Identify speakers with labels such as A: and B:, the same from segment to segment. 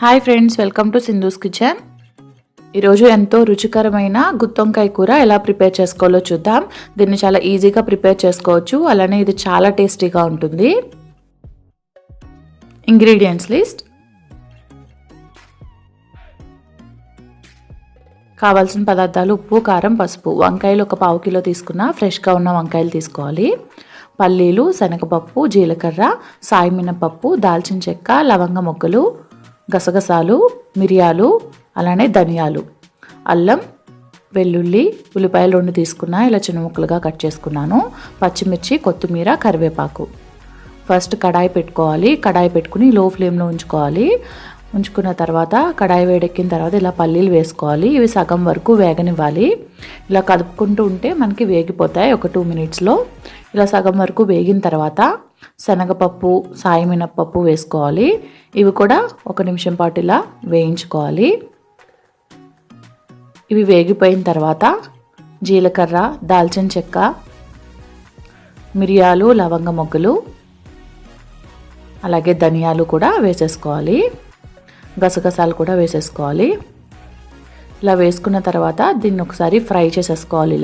A: Hi friends, welcome to Sindhu's kitchen. ఈరోజు ఎంతో రుచికరమైన గుత్తి వంకాయ కూర ఎలా ప్రిపేర్ చేసుకోవాలో చూద్దాం. దీన్ని చాలా ఈజీగా ప్రిపేర్ చేసుకోవచ్చు, అలానే ఇది చాలా టేస్టీగా ఉంటుంది. Ingredients list. కావాల్సిన పదార్థాలు: ఉప్పు, కారం, పసుపు. వంకాయలు ఒక పావు కిలో తీసుకున్న ఫ్రెష్గా ఉన్న వంకాయలు తీసుకోవాలి. పల్లీలు, శనగపప్పు, జీలకర్ర, సాయి మినపప్పు, దాల్చిన చెక్క, లవంగ మొగ్గలు, గసగసాలు, మిరియాలు, అలానే ధనియాలు, అల్లం, వెల్లుల్లి, ఉల్లిపాయలు 2 తీసుకున్నా, ఇలా చిన్న ముక్కలుగా కట్ చేసుకున్నాను. పచ్చిమిర్చి, కొత్తిమీర, కరివేపాకు. ఫస్ట్ కడాయి పెట్టుకోవాలి. కడాయి పెట్టుకుని లో ఫ్లేమ్లో ఉంచుకోవాలి. ఉంచుకున్న తర్వాత కడాయి వేడెక్కిన తర్వాత ఇలా పల్లీలు వేసుకోవాలి. ఇవి సగం వరకు వేగనివ్వాలి. ఇలా కదుపుకుంటూ ఉంటే మనకి వేగిపోతాయి ఒక 2 మినిట్స్లో. ఇలా సగం వరకు వేగిన తర్వాత శనగపప్పు, సాయి మినపప్పు వేసుకోవాలి. ఇవి కూడా 1 నిమిషం పాటు ఇలా వేయించుకోవాలి. ఇవి వేగిపోయిన తర్వాత జీలకర్ర, దాల్చిన చెక్క, మిరియాలు, లవంగ మొగ్గలు, అలాగే ధనియాలు కూడా వేసేసుకోవాలి. గసగసాలు కూడా వేసేసుకోవాలి. ఇలా వేసుకున్న తర్వాత దీన్ని ఒకసారి ఫ్రై చేసేసుకోవాలి.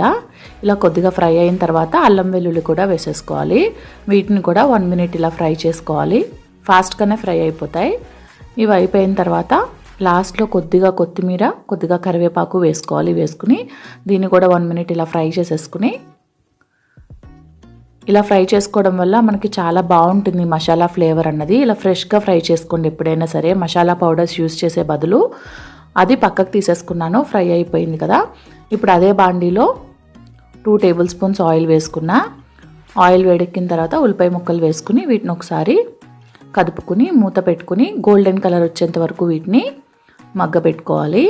A: ఇలా కొద్దిగా ఫ్రై అయిన తర్వాత అల్లం వెల్లుల్లి కూడా వేసేసుకోవాలి. వీటిని కూడా 1 మినిట్ ఇలా ఫ్రై చేసుకోవాలి. ఫాస్ట్గానే ఫ్రై అయిపోతాయి. ఇవి అయిపోయిన తర్వాత లాస్ట్లో కొద్దిగా కొత్తిమీర, కొద్దిగా కరివేపాకు వేసుకోవాలి. వేసుకుని దీన్ని కూడా 1 మినిట్ ఇలా ఫ్రై చేసేసుకుని, ఇలా ఫ్రై చేసుకోవడం వల్ల మనకి చాలా బాగుంటుంది మసాలా ఫ్లేవర్ అన్నది. ఇలా ఫ్రెష్గా ఫ్రై చేసుకోండి ఎప్పుడైనా సరే. మసాలా పౌడర్స్ యూస్ చేసే బదులు. అది పక్కకు తీసేసుకున్నాను, ఫ్రై అయిపోయింది కదా. ఇప్పుడు అదే బాండీలో 2 టేబుల్ స్పూన్స్ ఆయిల్ వేసుకున్నా. ఆయిల్ వేడెక్కిన తర్వాత ఉల్లిపాయ ముక్కలు వేసుకుని వీటిని ఒకసారి కదుపుకుని మూత పెట్టుకుని గోల్డెన్ కలర్ వచ్చేంత వరకు వీటిని మగ్గబెట్టుకోవాలి.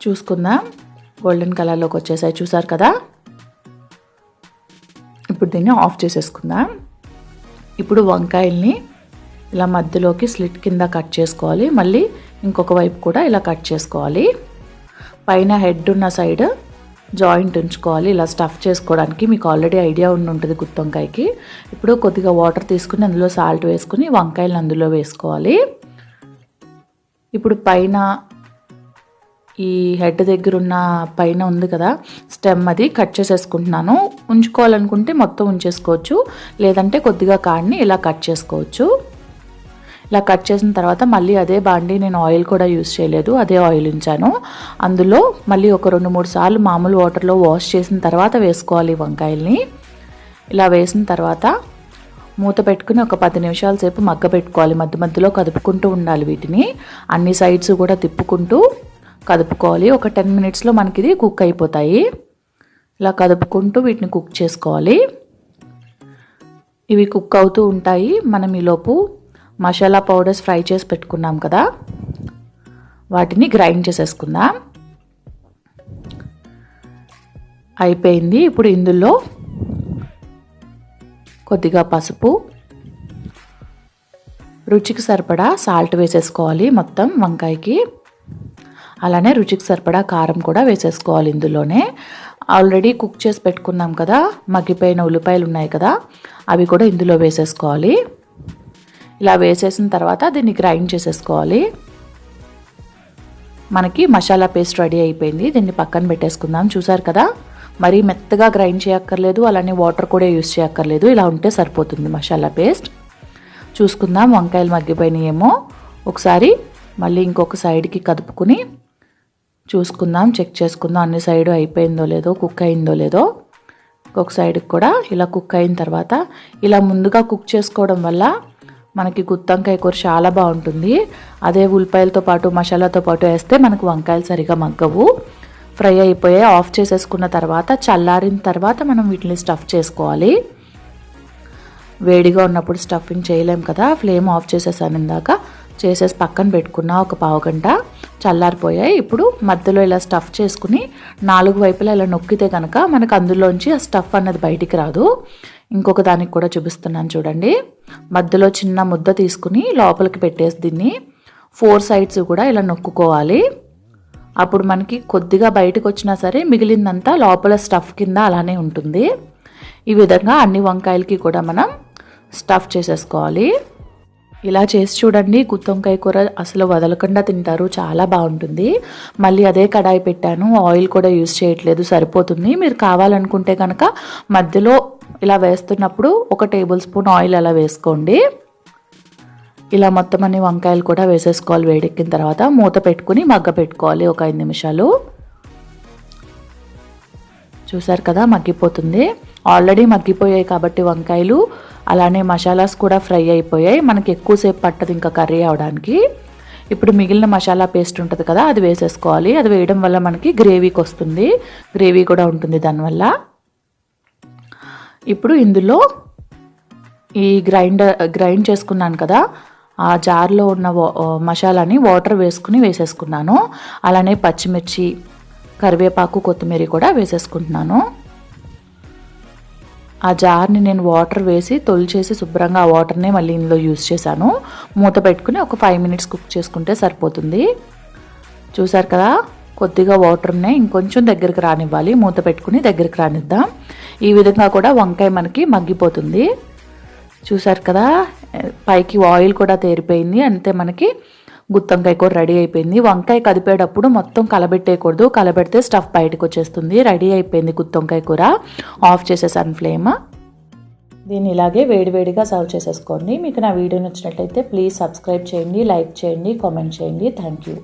A: చూసుకుందాం, గోల్డెన్ కలర్లోకి వచ్చేసాయి, చూసారు కదా. ఇప్పుడు దీన్ని ఆఫ్ చేసేసుకుందాం. ఇప్పుడు వంకాయల్ని ఇలా మధ్యలోకి స్లిట్ కింద కట్ చేసుకోవాలి. మళ్ళీ ఇంకొక వైపు కూడా ఇలా కట్ చేసుకోవాలి. పైన హెడ్ ఉన్న సైడ్ జాయింట్ ఉంచుకోవాలి ఇలా స్టఫ్ చేసుకోవడానికి. మీకు ఆల్రెడీ ఐడియా ఉంటుంది గుత్తి వంకాయకి. ఇప్పుడు కొద్దిగా వాటర్ తీసుకుని అందులో సాల్ట్ వేసుకుని వంకాయలను అందులో వేసుకోవాలి. ఇప్పుడు పైన ఈ హెడ్ దగ్గర ఉన్న పైన ఉంది కదా స్టెమ్, అది కట్ చేసేసుకుంటున్నాను. ఉంచుకోవాలనుకుంటే మొత్తం ఉంచేసుకోవచ్చు, లేదంటే కొద్దిగా కాడిని ఇలా కట్ చేసుకోవచ్చు. ఇలా కట్ చేసిన తర్వాత మళ్ళీ అదే బాండీ, నేను ఆయిల్ కూడా యూస్ చేయలేదు, అదే ఆయిల్ ఉంచాను. అందులో మళ్ళీ ఒక 2-3 సార్లు మామూలు వాటర్లో వాష్ చేసిన తర్వాత వేసుకోవాలి వంకాయల్ని. ఇలా వేసిన తర్వాత మూత పెట్టుకుని ఒక 10 నిమిషాల సేపు మగ్గబెట్టుకోవాలి. మధ్య మధ్యలో కదుపుకుంటూ ఉండాలి వీటిని. అన్ని సైడ్స్ కూడా తిప్పుకుంటూ కదుపుకోవాలి. ఒక 10 మినిట్స్లో మనకి ఇది కుక్ అయిపోతాయి. ఇలా కదుపుకుంటూ వీటిని కుక్ చేసుకోవాలి. ఇవి కుక్ అవుతూ ఉంటాయి. మనం ఈలోపు మసాలా పౌడర్స్ ఫ్రై చేసి పెట్టుకున్నాం కదా, వాటిని గ్రైండ్ చేసేసుకుందాం. అయిపోయింది. ఇప్పుడు ఇందులో కొద్దిగా పసుపు, రుచికి సరిపడా సాల్ట్ వేసేసుకోవాలి మొత్తం వంకాయకి. అలానే రుచికి సరిపడా కారం కూడా వేసేసుకోవాలి ఇందులోనే. ఆల్రెడీ కుక్ చేసి పెట్టుకున్నాం కదా, మగ్గిపోయిన ఉల్లిపాయలు ఉన్నాయి కదా, అవి కూడా ఇందులో వేసేసుకోవాలి. ఇలా వేసేసిన తర్వాత దీన్ని గ్రైండ్ చేసేసుకోవాలి. మనకి మసాలా పేస్ట్ రెడీ అయిపోయింది. దీన్ని పక్కన పెట్టేసుకుందాం. చూసారు కదా, మరీ మెత్తగా గ్రైండ్ చేయక్కర్లేదు, అలానే వాటర్ కూడా యూస్ చేయక్కర్లేదు. ఇలా ఉంటే సరిపోతుంది మసాలా పేస్ట్. చూసుకుందాం వంకాయలు మగ్గిపోయినాయి ఏమో. ఒకసారి మళ్ళీ ఇంకొక సైడ్కి కదుపుకుని చూసుకుందాం, చెక్ చేసుకుందాం అన్ని సైడ్ అయిపోయిందో లేదో, కుక్ అయిందో లేదో. ఇంకొక సైడ్కి కూడా ఇలా కుక్ అయిన తర్వాత, ఇలా ముందుగా కుక్ చేసుకోవడం వల్ల మనకి గుత్తి వంకాయ కూర చాలా బాగుంటుంది. అదే ఉల్లిపాయలతో పాటు మసాలాతో పాటు వేస్తే మనకు వంకాయలు సరిగా మగ్గవు. ఫ్రై అయిపోయాయి. ఆఫ్ చేసేసుకున్న తర్వాత చల్లారిన తర్వాత మనం వీటిని స్టఫ్ చేసుకోవాలి. వేడిగా ఉన్నప్పుడు స్టఫింగ్ చేయలేం కదా. ఫ్లేమ్ ఆఫ్ చేసేసాను ఇందాక, చేసేసి పక్కన పెట్టుకున్నా. ఒక పావు గంట చల్లారిపోయాయి. ఇప్పుడు మధ్యలో ఇలా స్టఫ్ చేసుకుని 4 వైపులా ఇలా నొక్కితే కనుక మనకు అందులోంచి ఆ స్టఫ్ అన్నది బయటికి రాదు. ఇంకొక దానికి కూడా చూపిస్తున్నాను చూడండి. మధ్యలో చిన్న ముద్ద తీసుకుని లోపలికి పెట్టేసి దీన్ని 4 సైడ్స్ కూడా ఇలా నొక్కుకోవాలి. అప్పుడు మనకి కొద్దిగా బయటకు వచ్చినా సరే మిగిలిందంతా లోపల స్టఫ్ కింద అలానే ఉంటుంది. ఈ విధంగా అన్ని వంకాయలకి కూడా మనం స్టఫ్ చేసేసుకోవాలి. ఇలా చేసి చూడండి, గుత్తి వంకాయ కూర అసలు వదలకుండా తింటారు, చాలా బాగుంటుంది. మళ్ళీ అదే కడాయి పెట్టాను, ఆయిల్ కూడా యూజ్ చేయట్లేదు, సరిపోతుంది. మీరు కావాలనుకుంటే కనుక మధ్యలో ఇలా వేస్తున్నప్పుడు 1 టేబుల్ స్పూన్ ఆయిల్ అలా వేసుకోండి. ఇలా మొత్తం అన్ని వంకాయలు కూడా వేసేసుకోవాలి. వేడెక్కిన తర్వాత మూత పెట్టుకుని మగ్గ పెట్టుకోవాలి ఒక 5 నిమిషాలు. చూసారు కదా, మగ్గిపోతుంది. ఆల్రెడీ మగ్గిపోయాయి కాబట్టి వంకాయలు, అలానే మసాలాస్ కూడా ఫ్రై అయిపోయాయి. మనకి ఎక్కువసేపు పట్టదు ఇంకా కర్రీ అవడానికి. ఇప్పుడు మిగిలిన మసాలా పేస్ట్ ఉంటుంది కదా, అది వేసేసుకోవాలి. అది వేయడం వల్ల మనకి గ్రేవీకి వస్తుంది, గ్రేవీ కూడా ఉంటుంది దానివల్ల. ఇప్పుడు ఇందులో ఈ గ్రైండ్ చేసుకున్నాను కదా, ఆ జార్లో ఉన్న మసాలాని వాటర్ వేసుకుని వేసేసుకున్నాను. అలానే పచ్చిమిర్చి, కరివేపాకు, కొత్తిమీర కూడా వేసేసుకుంటున్నాను. ఆ జార్ని నేను వాటర్ వేసి తొలిచేసి శుభ్రంగా ఆ వాటర్నే మళ్ళీ ఇందులో యూజ్ చేశాను. మూత పెట్టుకుని ఒక 5 మినిట్స్ కుక్ చేసుకుంటే సరిపోతుంది. చూసారు కదా, కొద్దిగా వాటర్నే ఇంకొంచెం దగ్గరికి రానివ్వాలి. మూత పెట్టుకుని దగ్గరికి రానిద్దాం. ఈ విధంగా కూడా వంకాయ మనకి మగ్గిపోతుంది. చూసారు కదా, పైకి ఆయిల్ కూడా తేరిపోయింది. అంతే, మనకి గుత్తి వంకాయ కూర రెడీ అయిపోయింది. వంకాయ కదిపేటప్పుడు మొత్తం కలబెట్టేయకూడదు, కలబెడితే స్టఫ్ బయటకు వచ్చేస్తుంది. రెడీ అయిపోయింది గుత్తి వంకాయ కూర. ఆఫ్ చేసేసాను ఫ్లేమ్. దీన్ని ఇలాగే వేడివేడిగా సర్వ్ చేసేసుకోండి. మీకు నా వీడియో నచ్చినట్లయితే ప్లీజ్ సబ్స్క్రైబ్ చేయండి, లైక్ చేయండి, కామెంట్ చేయండి. Thank you.